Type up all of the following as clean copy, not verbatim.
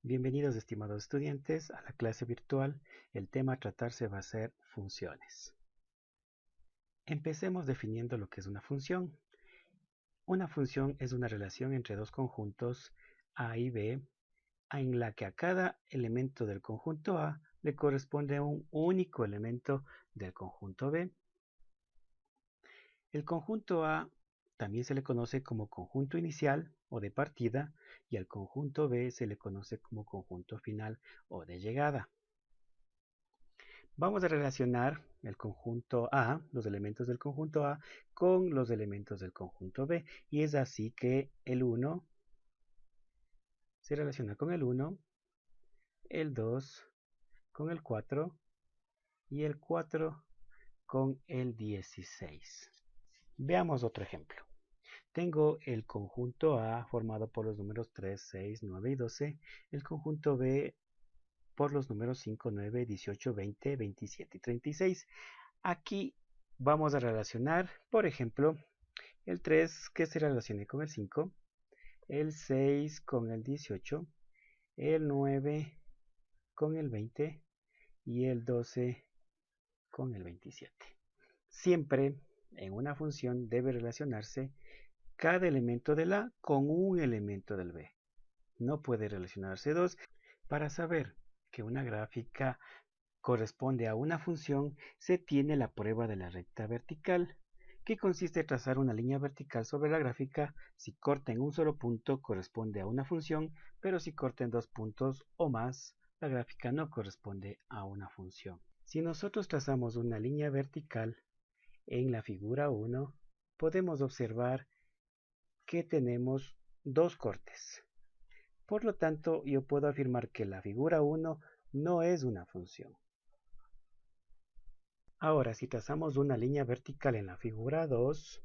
Bienvenidos estimados estudiantes a la clase virtual. El tema a tratarse va a ser funciones. Empecemos definiendo lo que es una función. Una función es una relación entre dos conjuntos A y B en la que a cada elemento del conjunto A le corresponde un único elemento del conjunto B. El conjunto A también se le conoce como conjunto inicial o de partida y al conjunto B se le conoce como conjunto final o de llegada. Vamos a relacionar el conjunto A, los elementos del conjunto A, con los elementos del conjunto B. Y es así que el 1 se relaciona con el 1, el 2 con el 4 y el 4 con el 16. Veamos otro ejemplo. Tengo el conjunto A formado por los números 3, 6, 9 y 12, el conjunto B por los números 5, 9, 18, 20, 27 y 36. Aquí vamos a relacionar, por ejemplo, el 3 que se relacione con el 5, el 6 con el 18, el 9 con el 20 y el 12 con el 27. Siempre en una función debe relacionarse cada elemento del A con un elemento del B. No puede relacionarse dos. Para saber que una gráfica corresponde a una función, se tiene la prueba de la recta vertical, que consiste en trazar una línea vertical sobre la gráfica. Si corta en un solo punto corresponde a una función, pero si corta en dos puntos o más, la gráfica no corresponde a una función. Si nosotros trazamos una línea vertical en la figura 1, podemos observar que tenemos dos cortes. Por lo tanto, yo puedo afirmar que la figura 1 no es una función. Ahora, si trazamos una línea vertical en la figura 2,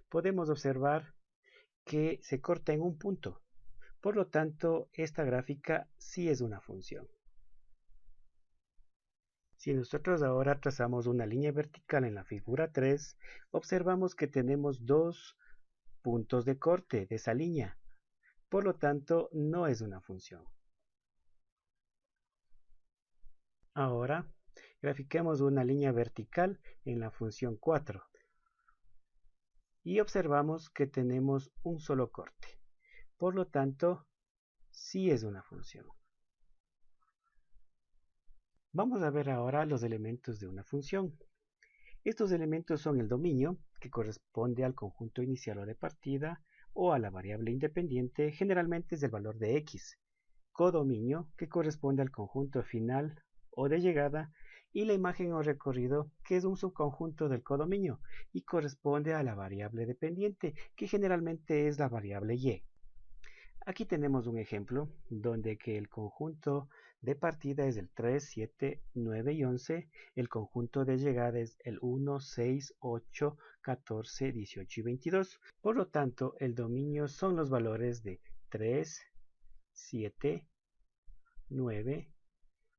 podemos observar que se corta en un punto. Por lo tanto, esta gráfica sí es una función. Si nosotros ahora trazamos una línea vertical en la figura 3, observamos que tenemos dos puntos de corte de esa línea. Por lo tanto, no es una función. Ahora, grafiquemos una línea vertical en la función 4 y observamos que tenemos un solo corte. Por lo tanto, sí es una función. Vamos a ver ahora los elementos de una función. Estos elementos son el dominio, que corresponde al conjunto inicial o de partida, o a la variable independiente, generalmente es del valor de x. Codominio, que corresponde al conjunto final o de llegada, y la imagen o recorrido, que es un subconjunto del codominio, y corresponde a la variable dependiente, que generalmente es la variable y. Aquí tenemos un ejemplo donde que el conjunto de partida es el 3, 7, 9 y 11. El conjunto de llegada es el 1, 6, 8, 14, 18 y 22. Por lo tanto, el dominio son los valores de 3, 7, 9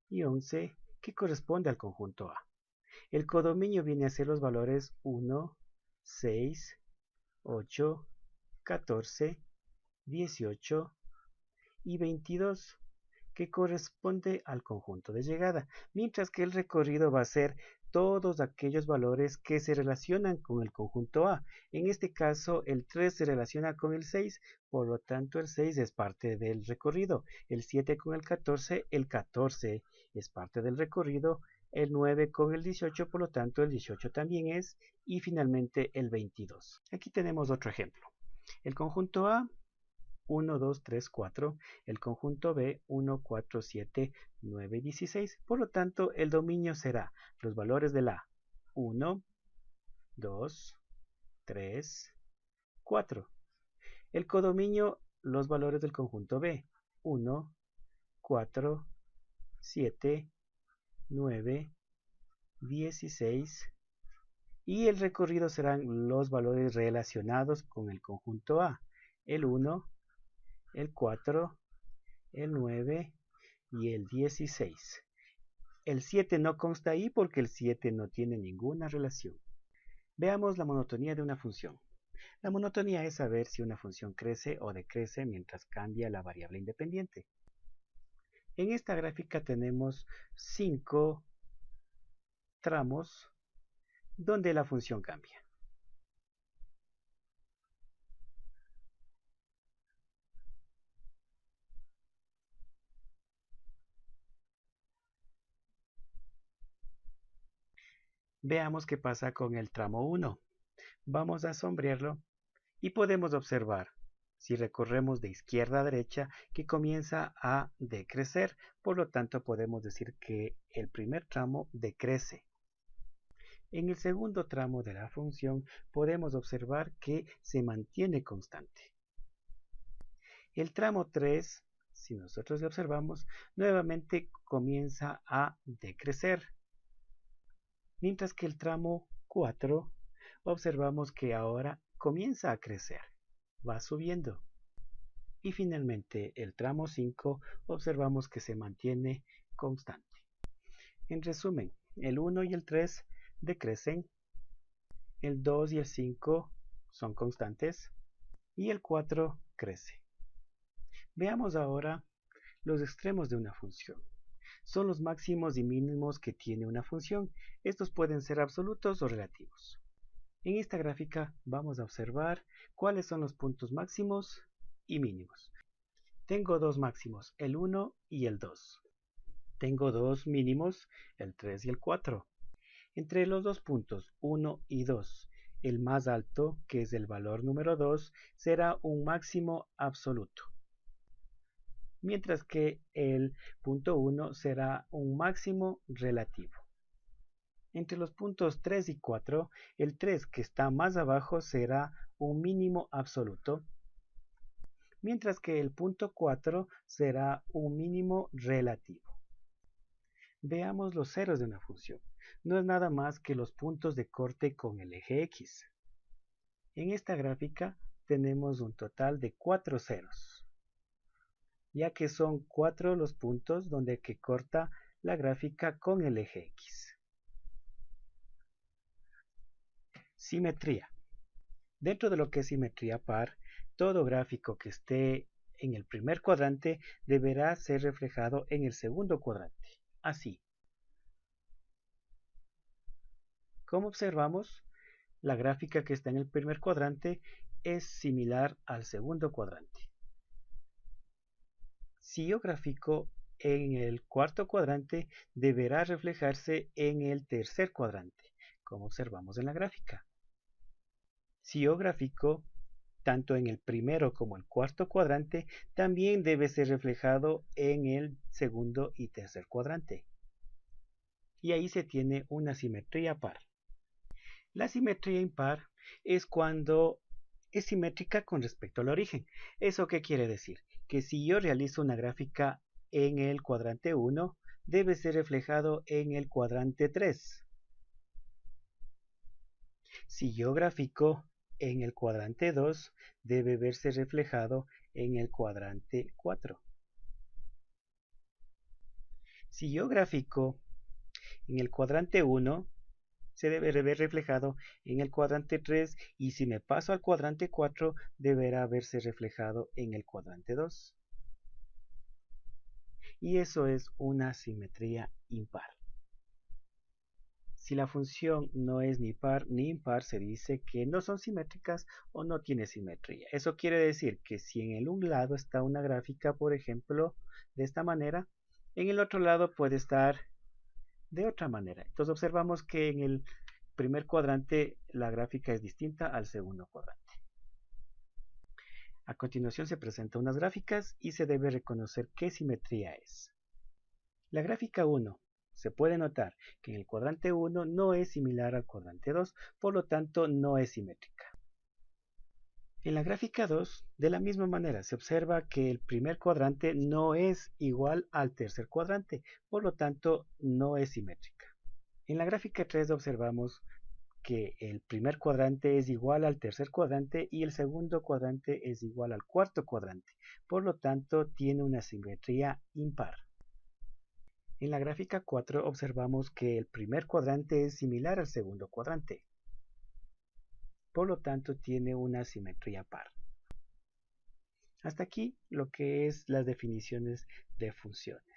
y 11 que corresponde al conjunto A. El codominio viene a ser los valores 1, 6, 8, 14, 18 y 22, que corresponde al conjunto de llegada, mientras que el recorrido va a ser todos aquellos valores que se relacionan con el conjunto A. En este caso, el 3 se relaciona con el 6, por lo tanto el 6 es parte del recorrido. El 7 con el 14 es parte del recorrido. El 9 con el 18, por lo tanto el 18 también es. Y finalmente el 22. Aquí tenemos otro ejemplo. El conjunto A 1, 2, 3, 4, el conjunto B 1, 4, 7, 9 y 16. Por lo tanto, el dominio será los valores de la 1, 2, 3, 4. El codominio, los valores del conjunto B 1, 4, 7, 9, 16. Y el recorrido serán los valores relacionados con el conjunto A, el 1, el 4, el 9 y el 16. El 7 no consta ahí porque el 7 no tiene ninguna relación. Veamos la monotonía de una función. La monotonía es saber si una función crece o decrece mientras cambia la variable independiente. En esta gráfica tenemos 5 tramos donde la función cambia. Veamos qué pasa con el tramo 1. Vamos a sombrearlo y podemos observar, si recorremos de izquierda a derecha, que comienza a decrecer. Por lo tanto, podemos decir que el primer tramo decrece. En el segundo tramo de la función podemos observar que se mantiene constante. El tramo 3, si nosotros lo observamos, nuevamente comienza a decrecer. Mientras que el tramo 4 observamos que ahora comienza a crecer, va subiendo. Y finalmente el tramo 5 observamos que se mantiene constante. En resumen, el 1 y el 3 decrecen, el 2 y el 5 son constantes y el 4 crece. Veamos ahora los extremos de una función. Son los máximos y mínimos que tiene una función. Estos pueden ser absolutos o relativos. En esta gráfica vamos a observar cuáles son los puntos máximos y mínimos. Tengo dos máximos, el 1 y el 2. Tengo dos mínimos, el 3 y el 4. Entre los dos puntos 1 y 2, el más alto, que es el valor número 2, será un máximo absoluto, mientras que el punto 1 será un máximo relativo. Entre los puntos 3 y 4, el 3 que está más abajo será un mínimo absoluto, mientras que el punto 4 será un mínimo relativo. Veamos los ceros de una función. No es nada más que los puntos de corte con el eje X. En esta gráfica tenemos un total de 4 ceros, ya que son 4 los puntos donde que corta la gráfica con el eje X. Simetría. Dentro de lo que es simetría par, todo gráfico que esté en el primer cuadrante deberá ser reflejado en el segundo cuadrante. Así. Como observamos, la gráfica que está en el primer cuadrante es similar al segundo cuadrante. Si yo grafico en el cuarto cuadrante, deberá reflejarse en el tercer cuadrante, como observamos en la gráfica. Si yo grafico tanto en el primero como el cuarto cuadrante, también debe ser reflejado en el segundo y tercer cuadrante. Y ahí se tiene una simetría par. La simetría impar es cuando es simétrica con respecto al origen. ¿Eso qué quiere decir? Que si yo realizo una gráfica en el cuadrante 1, debe ser reflejado en el cuadrante 3. Si yo grafico en el cuadrante 2, debe verse reflejado en el cuadrante 4. Si yo grafico en el cuadrante 1, se debe ver reflejado en el cuadrante 3 y si me paso al cuadrante 4 deberá verse reflejado en el cuadrante 2. Y eso es una simetría impar. Si la función no es ni par ni impar, se dice que no son simétricas o no tiene simetría. Eso quiere decir que si en el un lado está una gráfica, por ejemplo, de esta manera, en el otro lado puede estar de otra manera. Entonces observamos que en el primer cuadrante la gráfica es distinta al segundo cuadrante. A continuación se presentan unas gráficas y se debe reconocer qué simetría es. La gráfica 1. Se puede notar que en el cuadrante 1 no es similar al cuadrante 2, por lo tanto no es simétrica. En la gráfica 2, de la misma manera, se observa que el primer cuadrante no es igual al tercer cuadrante, por lo tanto no es simétrica. En la gráfica 3 observamos que el primer cuadrante es igual al tercer cuadrante y el segundo cuadrante es igual al cuarto cuadrante, por lo tanto tiene una simetría impar. En la gráfica 4 observamos que el primer cuadrante es similar al segundo cuadrante, por lo tanto tiene una simetría par. Hasta aquí lo que es las definiciones de funciones.